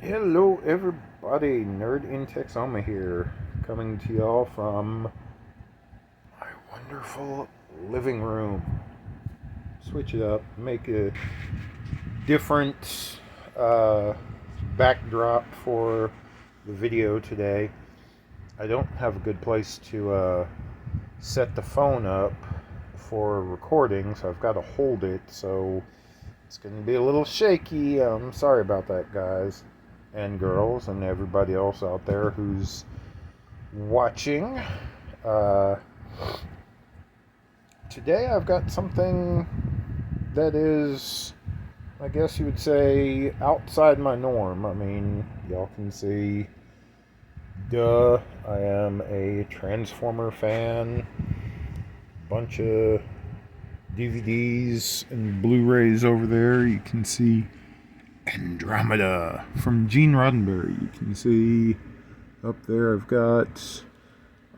Hello, everybody. Nerd in Texoma here, coming to y'all from my wonderful living room. Switch it up, make a different uh, backdrop for the video today. I don't have a good place to set the phone up for recording, so I've got to hold it, so it's going to be a little shaky. I'm sorry about that, guys and girls and everybody else out there who's watching. Uh, Today I've got something that is, I guess you would say, outside my norm. I mean, y'all can see, duh, I am a Transformer fan. Bunch of DVDs and Blu-rays over there. You can see Andromeda from Gene Roddenberry. You can see up there I've got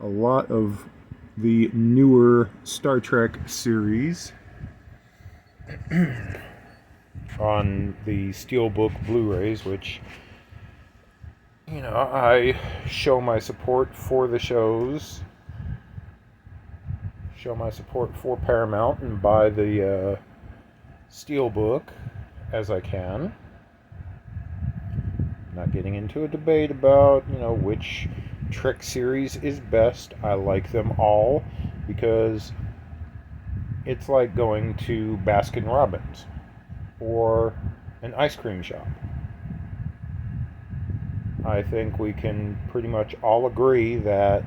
a lot of the newer Star Trek series on the Steelbook Blu-rays, which, I show my support for the shows, show my support for Paramount, and buy the Steelbook as I can. Not getting into a debate about, which Trek series is best. I like them all because it's like going to Baskin Robbins or an ice cream shop. I think we can pretty much all agree that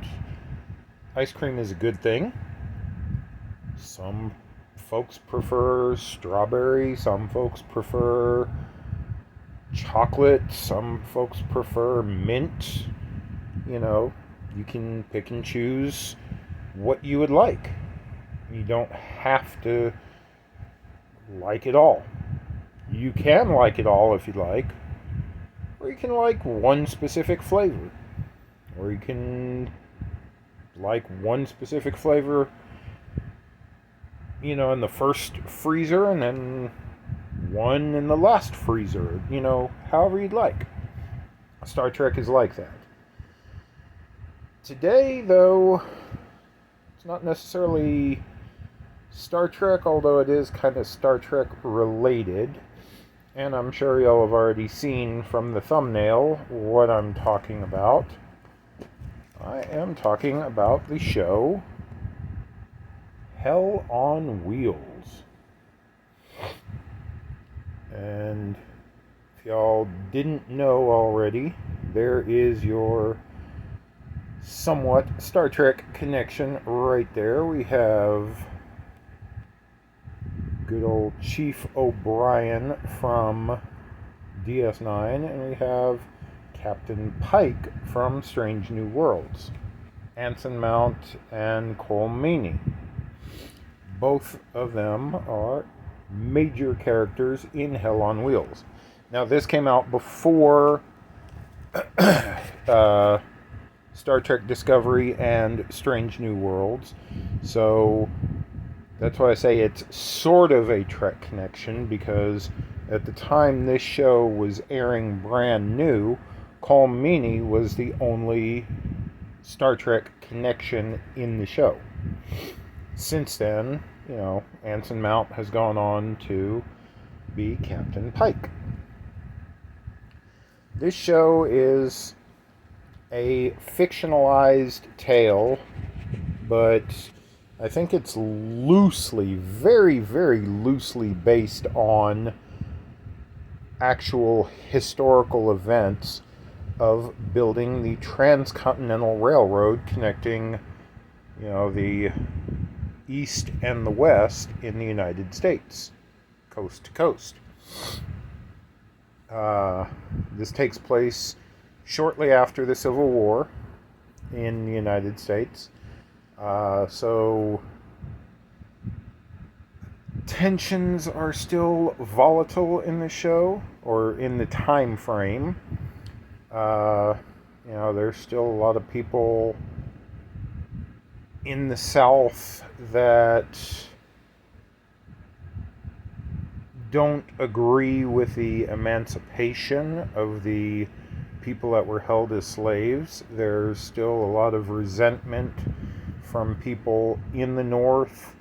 ice cream is a good thing. Some folks prefer strawberry, some folks prefer chocolate, some folks prefer mint. You can pick and choose what you would like. You don't have to like it all. You can like it all if you like, or you can like one specific flavor, or you can like one specific flavor, in the first freezer, and then one in the last freezer, however you'd like. Star Trek is like that. Today, though, it's not necessarily Star Trek, although it is kind of Star Trek related. And I'm sure y'all have already seen from the thumbnail what I'm talking about. I am talking about the show Hell on Wheels. And if y'all didn't know already, there is your somewhat Star Trek connection right there. We have good old Chief O'Brien from DS9, and we have Captain Pike from Strange New Worlds. Anson Mount and Cole Meany. Both of them are major characters in Hell on Wheels. Now, this came out before Star Trek Discovery and Strange New Worlds, so that's why I say it's sort of a Trek connection, because at the time this show was airing brand new, Cole Meany was the only Star Trek connection in the show. Since then, Anson Mount has gone on to be Captain Pike. This show is a fictionalized tale, but I think it's loosely, very, very loosely based on actual historical events of building the Transcontinental Railroad connecting, the East and the West in the United States, coast to coast. This takes place shortly after the Civil War in the United States. So tensions are still volatile in the show, or in the time frame. There's still a lot of people in the South that don't agree with the emancipation of the people that were held as slaves. There's still a lot of resentment from people in the North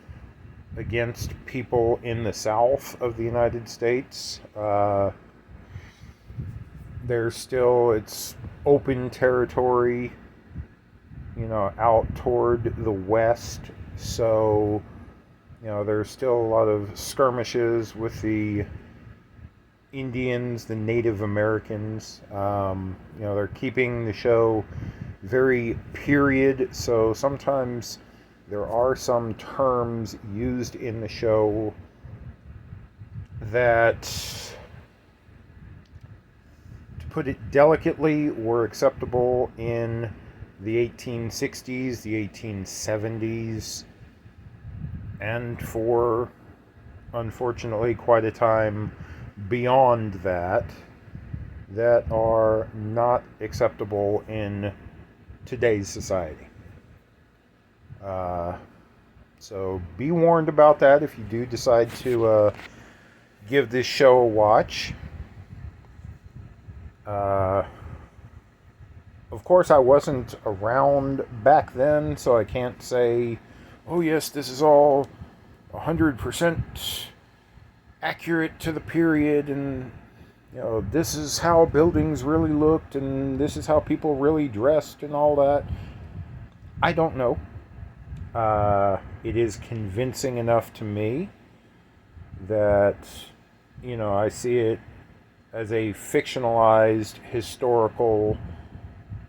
against people in the South of the United States. It's open territory, out toward the West. So, there's still a lot of skirmishes with the Indians, the Native Americans. They're keeping the show very period, so sometimes there are some terms used in the show that, to put it delicately, were acceptable in the 1860s, the 1870s, and for, unfortunately, quite a time beyond that are not acceptable in today's society. So be warned about that if you do decide to give this show a watch. Of course, I wasn't around back then, so I can't say, oh yes, this is all 100% accurate to the period, and this is how buildings really looked, and this is how people really dressed, and all that. I don't know. It is convincing enough to me that, I see it as a fictionalized historical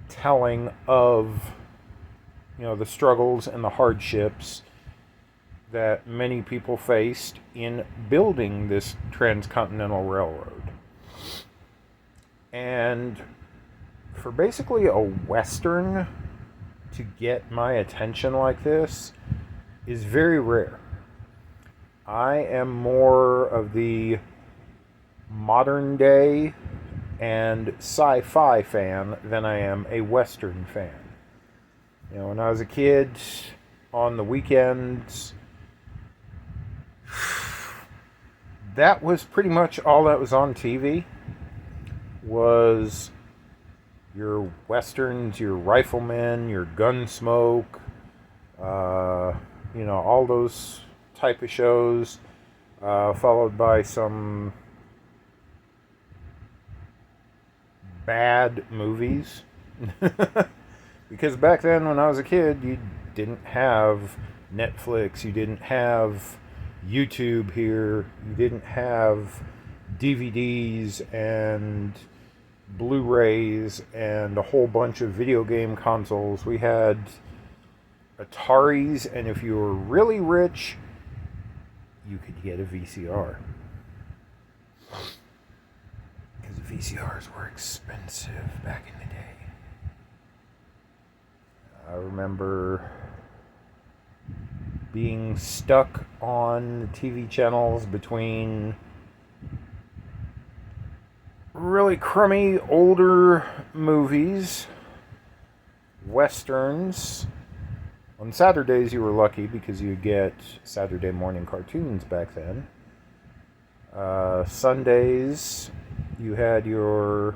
telling of, the struggles and the hardships that many people faced in building this transcontinental railroad. And for basically a Western to get my attention like this is very rare. I am more of the modern day and sci-fi fan than I am a Western fan. When I was a kid, on the weekends, that was pretty much all that was on TV, was your Westerns, your riflemen, your Gunsmoke, all those type of shows, followed by some bad movies. Because back then, when I was a kid, you didn't have Netflix, you didn't have YouTube here, you didn't have DVDs and Blu-rays and a whole bunch of video game consoles. We had Ataris, and if you were really rich, you could get a VCR. Because VCRs were expensive back in the day. I remember being stuck on the TV channels between really crummy older movies, Westerns. On Saturdays you were lucky because you'd get Saturday morning cartoons back then. Sundays you had your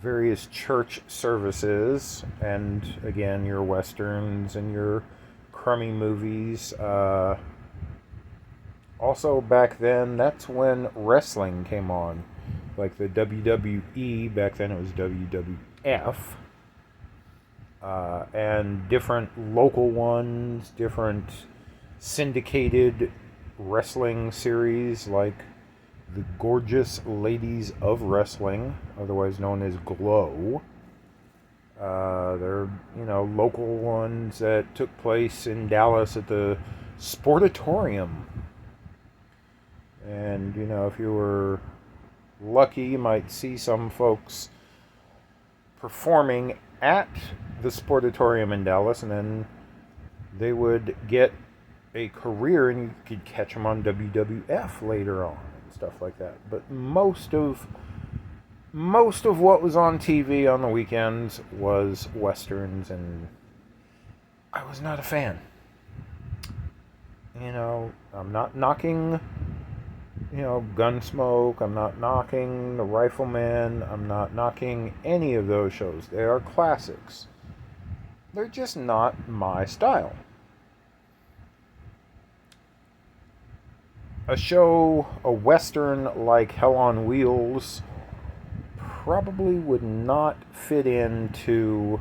various church services, and again your Westerns and your crummy movies. Also back then, that's when wrestling came on. Like the WWE, back then it was WWF. And different local ones, different syndicated wrestling series like the Gorgeous Ladies of Wrestling, otherwise known as Glow. There are, local ones that took place in Dallas at the Sportatorium. And, if you were lucky, you might see some folks performing at the Sportatorium in Dallas, and then they would get a career and you could catch them on WWF later on and stuff like that. But most of what was on TV on the weekends was Westerns, and I was not a fan. I'm not knocking Gunsmoke. I'm not knocking The Rifleman. I'm not knocking any of those shows. They are classics. They're just not my style. A Western like Hell on Wheels probably would not fit into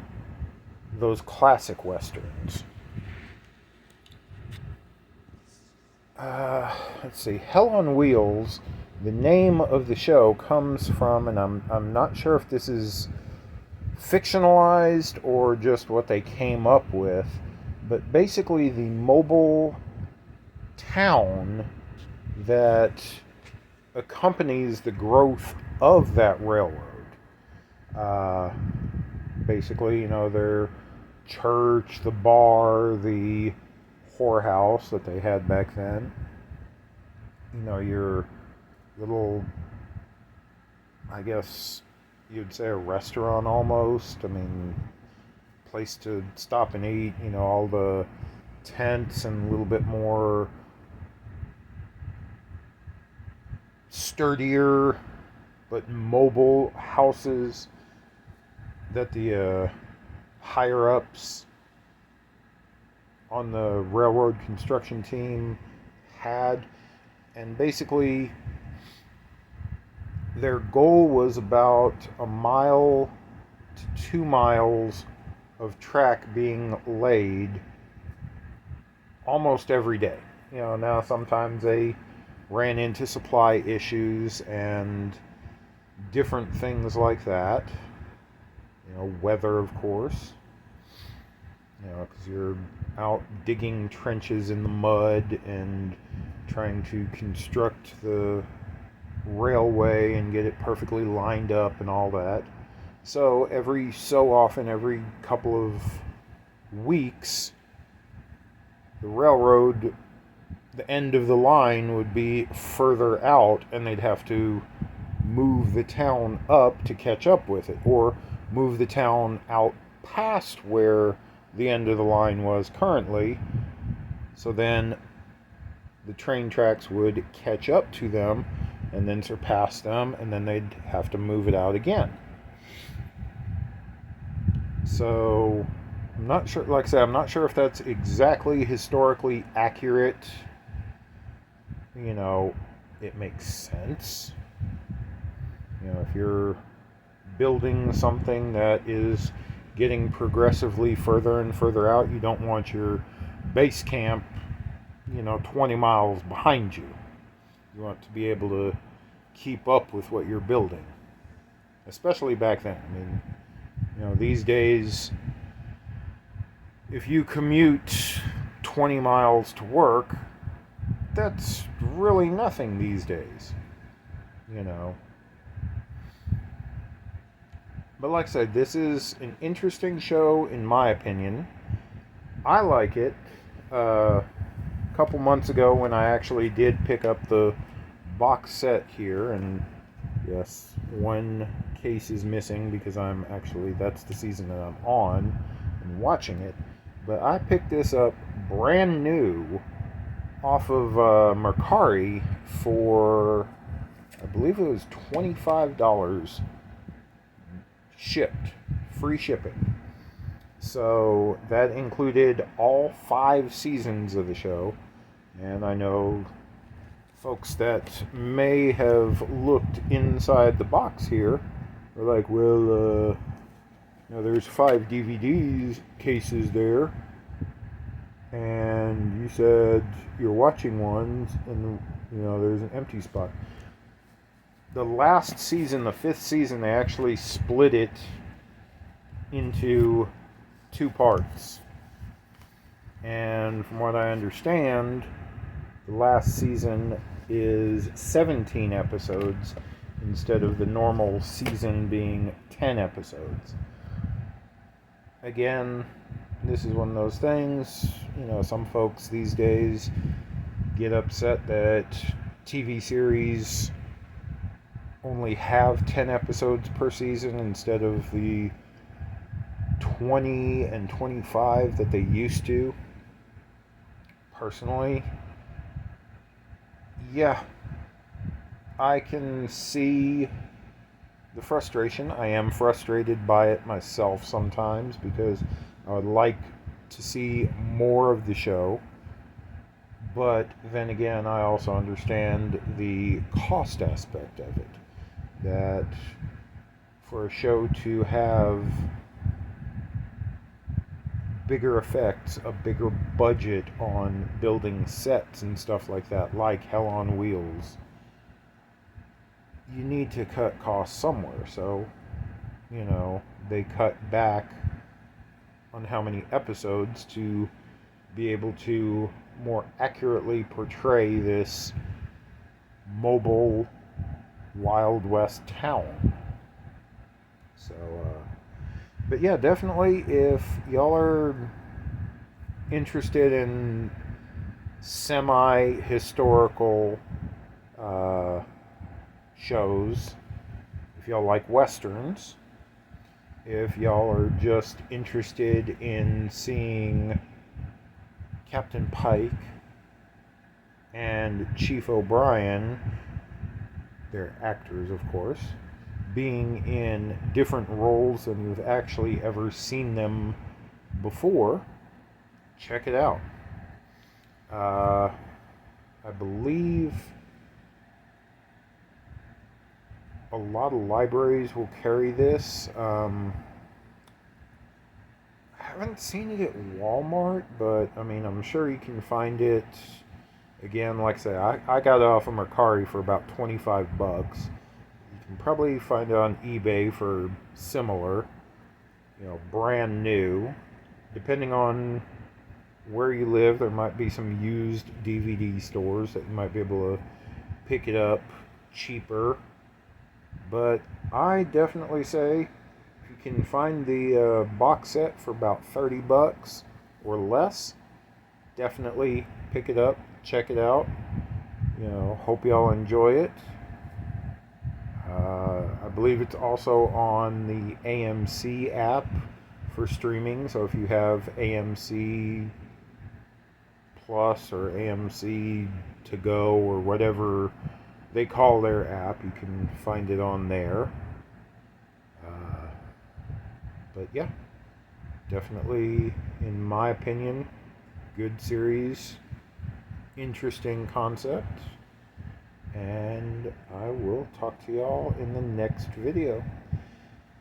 those classic Westerns. Let's see. Hell on Wheels, the name of the show comes from, and I'm not sure if this is fictionalized or just what they came up with, but basically the mobile town that accompanies the growth of that railroad. Basically, their church, the bar, the whorehouse that they had back then. Your little, I guess you'd say a restaurant almost. I mean, place to stop and eat. All the tents and a little bit more sturdier but mobile houses that the higher ups on the railroad construction team had. And basically their goal was about a mile to 2 miles of track being laid almost every day. Now sometimes they ran into supply issues and different things like that. Weather, of course. Because you're out digging trenches in the mud and trying to construct the railway and get it perfectly lined up and all that. So every so often, every couple of weeks, the railroad, the end of the line would be further out, and they'd have to move the town up to catch up with it, or move the town out past where the end of the line was currently, so then the train tracks would catch up to them and then surpass them, and then they'd have to move it out again. So I'm not sure, like I said, I'm not sure if that's exactly historically accurate. It makes sense. If you're building something that is getting progressively further and further out, you don't want your base camp, 20 miles behind you. You want to be able to keep up with what you're building. Especially back then. I mean, these days, if you commute 20 miles to work, that's really nothing these days. But like I said, this is an interesting show in my opinion. I like it. A couple months ago when I actually did pick up the box set here, and yes, one case is missing because that's the season that I'm on and watching it. But I picked this up brand new off of Mercari for, I believe it was $25 shipped, free shipping. So that included all 5 seasons of the show, and I know folks that may have looked inside the box here are like, well, there's 5 DVDs cases there, and you said you're watching one, and there's an empty spot. The last season, the 5th season, they actually split it into 2 parts. And from what I understand, the last season is 17 episodes instead of the normal season being 10 episodes. Again, this is one of those things, some folks these days get upset that TV series only have 10 episodes per season instead of the 20 and 25 that they used to. Personally, yeah, I can see the frustration. I am frustrated by it myself sometimes because I would like to see more of the show. But then again, I also understand the cost aspect of it. That for a show to have bigger effects, a bigger budget on building sets and stuff like that, like Hell on Wheels, you need to cut costs somewhere. So, they cut back on how many episodes to be able to more accurately portray this mobile Wild West town. So, but yeah, definitely if y'all are interested in semi-historical shows, if y'all like westerns, if y'all are just interested in seeing Captain Pike and Chief O'Brien, they're actors of course, being in different roles than you've actually ever seen them before, check it out. I believe a lot of libraries will carry this. I haven't seen it at Walmart, but I'm sure you can find it. Again, like I say, I got it off of Mercari for about $25. You can probably find it on eBay for similar, brand new. Depending on where you live, there might be some used DVD stores that you might be able to pick it up cheaper. But I definitely say if you can find the box set for about $30 or less, definitely pick it up, check it out. Hope y'all enjoy it. I believe it's also on the AMC app for streaming. So if you have AMC Plus or AMC To Go or whatever they call their app, you can find it on there. But yeah, definitely, in my opinion, good series, interesting concept, and I will talk to y'all in the next video.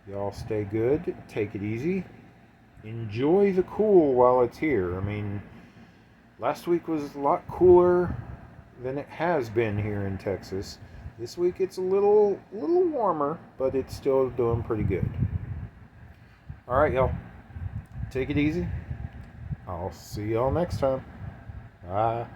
Y'all stay good, take it easy, enjoy the cool while it's here. Last week was a lot cooler than it has been here in Texas. This week it's a little warmer, but it's still doing pretty good. Alright, y'all. Take it easy. I'll see y'all next time. Bye.